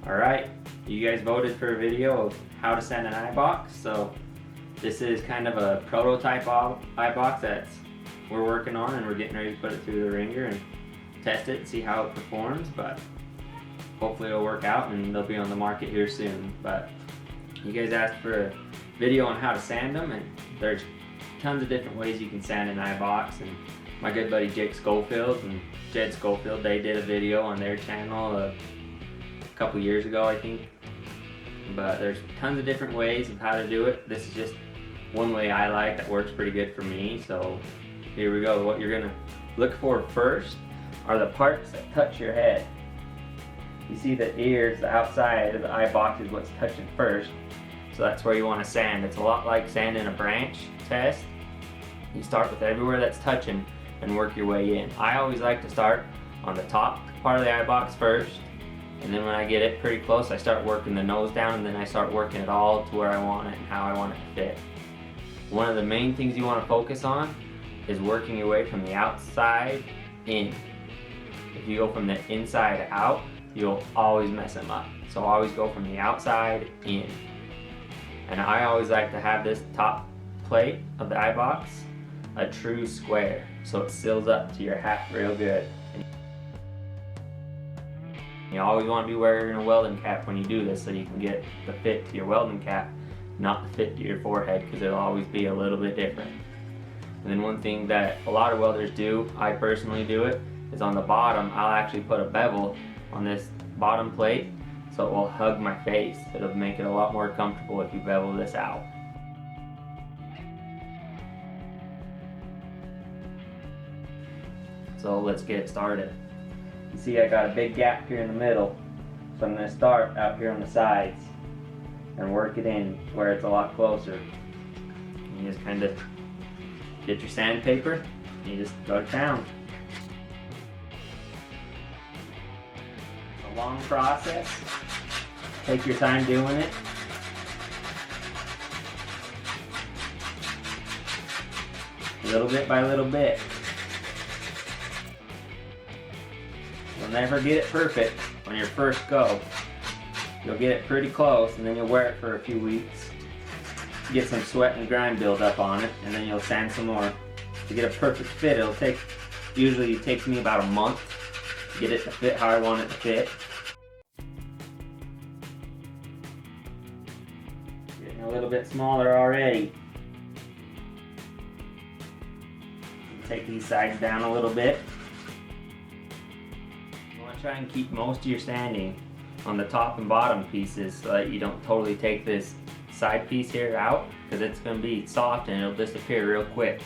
Alright, you guys voted for a video of how to sand an eyebox, so this is kind of a prototype eyebox that we're working on, and we're getting ready to put it through the ringer and test it and see how it performs, but hopefully it'll work out and they'll be on the market here soon. But you guys asked for a video on how to sand them, and there's tons of different ways you can sand an eyebox, and my good buddy Jake Schofield and Jed Schofield, they did a video on their channel a couple years ago, I think. But there's tons of different ways of how to do it. This is just one way I like that works pretty good for me. So here we go. What you're gonna look for first are the parts that touch your head. You see the ears, the outside of the eyebox is what's touching first. So that's where you want to sand. It's a lot like sanding a branch test. You start with everywhere that's touching and work your way in. I always like to start on the top part of the eyebox first, and then when I get it pretty close, I start working the nose down, and then I start working it all to where I want it and how I want it to fit. One of the main things you want to focus on is working your way from the outside in. If you go from the inside out, you'll always mess them up. So always go from the outside in. And I always like to have this top plate of the eyebox a true square, so it seals up to your hat real good. You always want to be wearing a welding cap when you do this, so you can get the fit to your welding cap, not the fit to your forehead, because it'll always be a little bit different. And then one thing that a lot of welders do, I personally do it, is on the bottom, I'll actually put a bevel on this bottom plate, so it will hug my face. It'll make it a lot more comfortable if you bevel this out. So let's get it started. You see I got a big gap here in the middle, so I'm going to start out here on the sides and work it in where it's a lot closer. You just kind of get your sandpaper and you just go to town. It's a long process. Take your time doing it. Little bit by little bit. You'll never get it perfect on your first go. You'll get it pretty close, and then you'll wear it for a few weeks. Get some sweat and grime build up on it, and then you'll sand some more. To get a perfect fit, usually it takes me about a month to get it to fit how I want it to fit. Getting a little bit smaller already. Take these sides down a little bit. You want to try and keep most of your sanding on the top and bottom pieces so that you don't totally take this side piece here out, because it's going to be soft and it'll disappear real quick.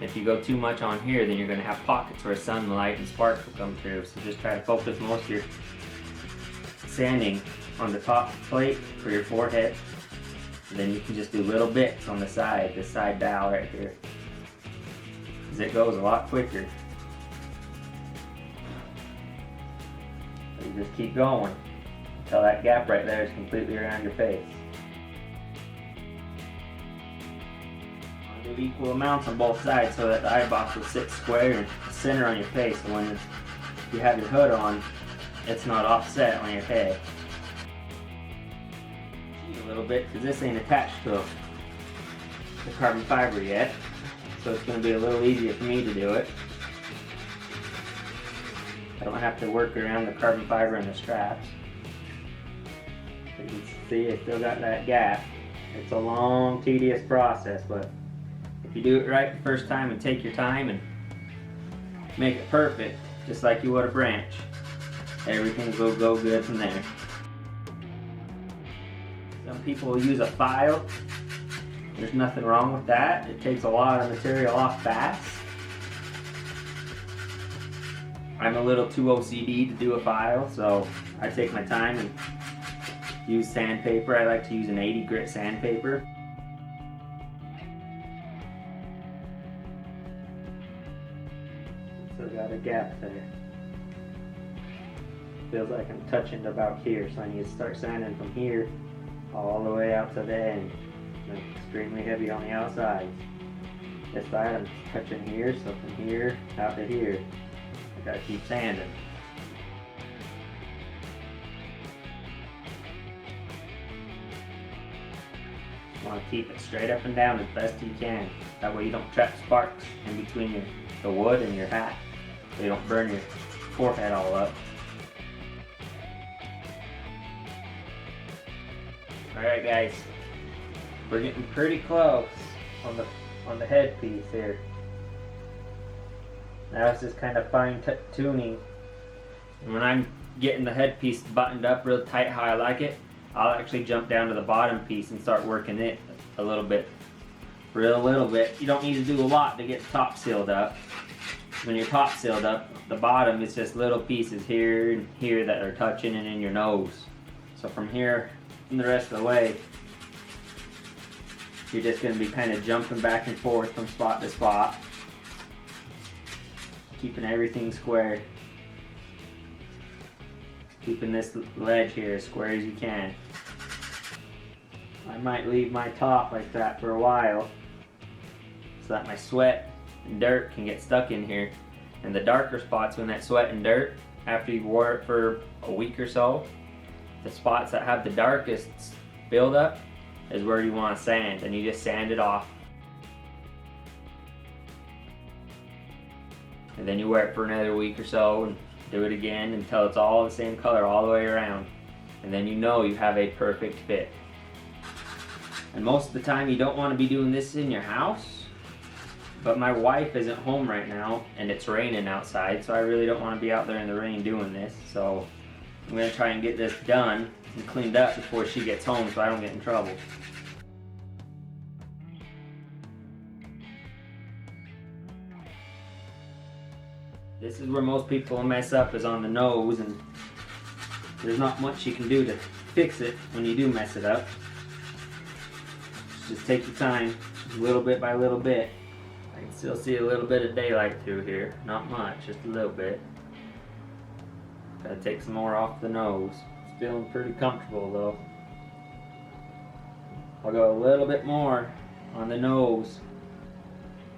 If you go too much on here, then you're going to have pockets where sunlight and sparks will come through. So just try to focus most of your sanding on the top plate for your forehead. And then you can just do little bits on the side, this side dowel right here. Because it goes a lot quicker. So you just keep going until that gap right there is completely around your face. Do equal amounts on both sides so that the eyebox will sit square and center on your face, so when you have your hood on, it's not offset on your head. A little bit, because this ain't attached to the carbon fiber yet, so it's going to be a little easier for me to do it. I don't have to work around the carbon fiber and the straps. So you can see I still got that gap. It's a long, tedious process, but if you do it right the first time and take your time and make it perfect, just like you would a branch, everything will go good from there. Some people will use a file. There's nothing wrong with that. It takes a lot of material off fast. I'm a little too OCD to do a file, so I take my time and use sandpaper. I like to use an 80 grit sandpaper. Still got a gap there. Feels like I'm touching about here, so I need to start sanding from here all the way out to the end. It's extremely heavy on the outside. This side I'm touching here, so from here out to here, I gotta keep sanding. want to keep it straight up and down as best you can. That way you don't trap sparks in between the wood and your hat, so you don't burn your forehead all up. Alright guys, we're getting pretty close on the headpiece here. Now it's just kind of fine tuning. And when I'm getting the headpiece buttoned up real tight how I like it, I'll actually jump down to the bottom piece and start working it a little bit. Real little bit. You don't need to do a lot to get top sealed up. When you're top sealed up, the bottom is just little pieces here and here that are touching and in your nose. So from here and the rest of the way, you're just going to be kind of jumping back and forth from spot to spot, keeping everything square, keeping this ledge here as square as you can. I might leave my top like that for a while so that my sweat and dirt can get stuck in here. And the darker spots, when that sweat and dirt, after you've wore it for a week or so, the spots that have the darkest buildup is where you want to sand, and you just sand it off. And then you wear it for another week or so and do it again until it's all the same color all the way around. And then you know you have a perfect fit. And most of the time you don't want to be doing this in your house, but my wife isn't home right now and it's raining outside, so I really don't want to be out there in the rain doing this. So I'm going to try and get this done and cleaned up before she gets home so I don't get in trouble. This is where most people mess up, is on the nose, and there's not much you can do to fix it when you do mess it up. Just take your time, little bit by little bit. I can still see a little bit of daylight through here. Not much, just a little bit. Gotta take some more off the nose. It's feeling pretty comfortable though. I'll go a little bit more on the nose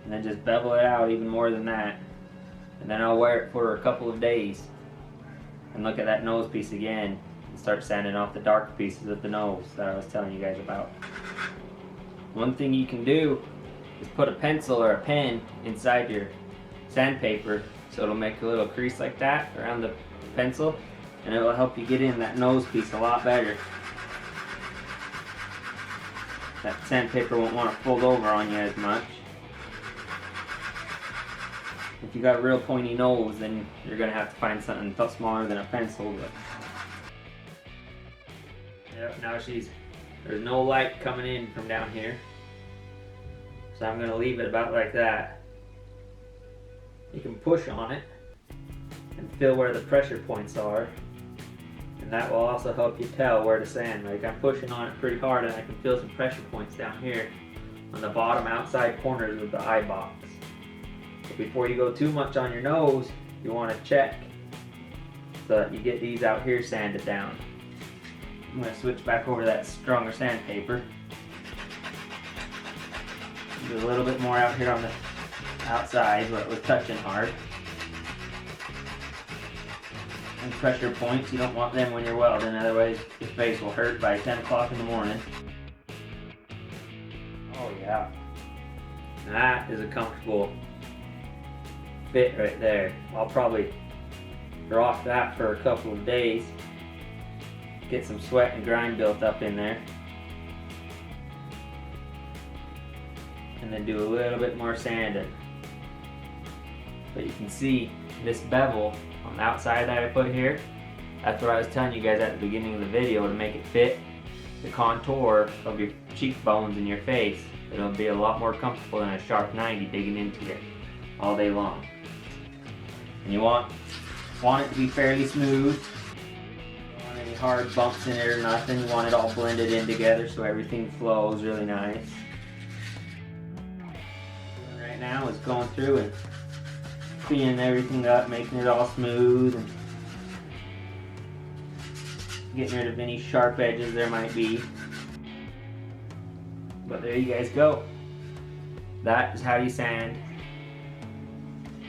and then just bevel it out even more than that. And then I'll wear it for a couple of days and look at that nose piece again and start sanding off the dark pieces of the nose that I was telling you guys about. One thing you can do is put a pencil or a pen inside your sandpaper, so it'll make a little crease like that around the pencil, and it will help you get in that nose piece a lot better. That sandpaper won't want to fold over on you as much. If you got a real pointy nose, then you're going to have to find something smaller than a pencil. But yep, now there's no light coming in from down here, so I'm going to leave it about like that. You can push on it and feel where the pressure points are, and that will also help you tell where to sand. Like, I'm pushing on it pretty hard and I can feel some pressure points down here on the bottom outside corners of the eye box. But before you go too much on your nose, you want to check so that you get these out here sanded down. I'm going to switch back over to that stronger sandpaper. Do a little bit more out here on the outside where it was touching hard. And pressure points, you don't want them when you're welding, otherwise your face will hurt by 10 o'clock in the morning. Oh yeah, that is a comfortable fit right there. I'll probably rock that for a couple of days, get some sweat and grime built up in there, and then do a little bit more sanding. But you can see this bevel on the outside that I put here, that's what I was telling you guys at the beginning of the video, to make it fit the contour of your cheekbones and your face. It'll be a lot more comfortable than a sharp 90 digging into it all day long. And you want it to be fairly smooth. You don't want any hard bumps in it or nothing. You want it all blended in together so everything flows really nice. Right now is going through and cleaning everything up, making it all smooth and getting rid of any sharp edges there might be. But there you guys go. That is how you sand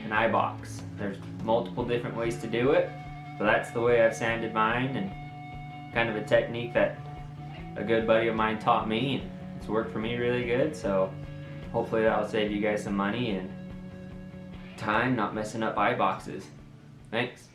an eye box. There's multiple different ways to do it, so that's the way I've sanded mine, and kind of a technique that a good buddy of mine taught me, and It's worked for me really good, so hopefully that'll save you guys some money and time not messing up eye boxes. Thanks.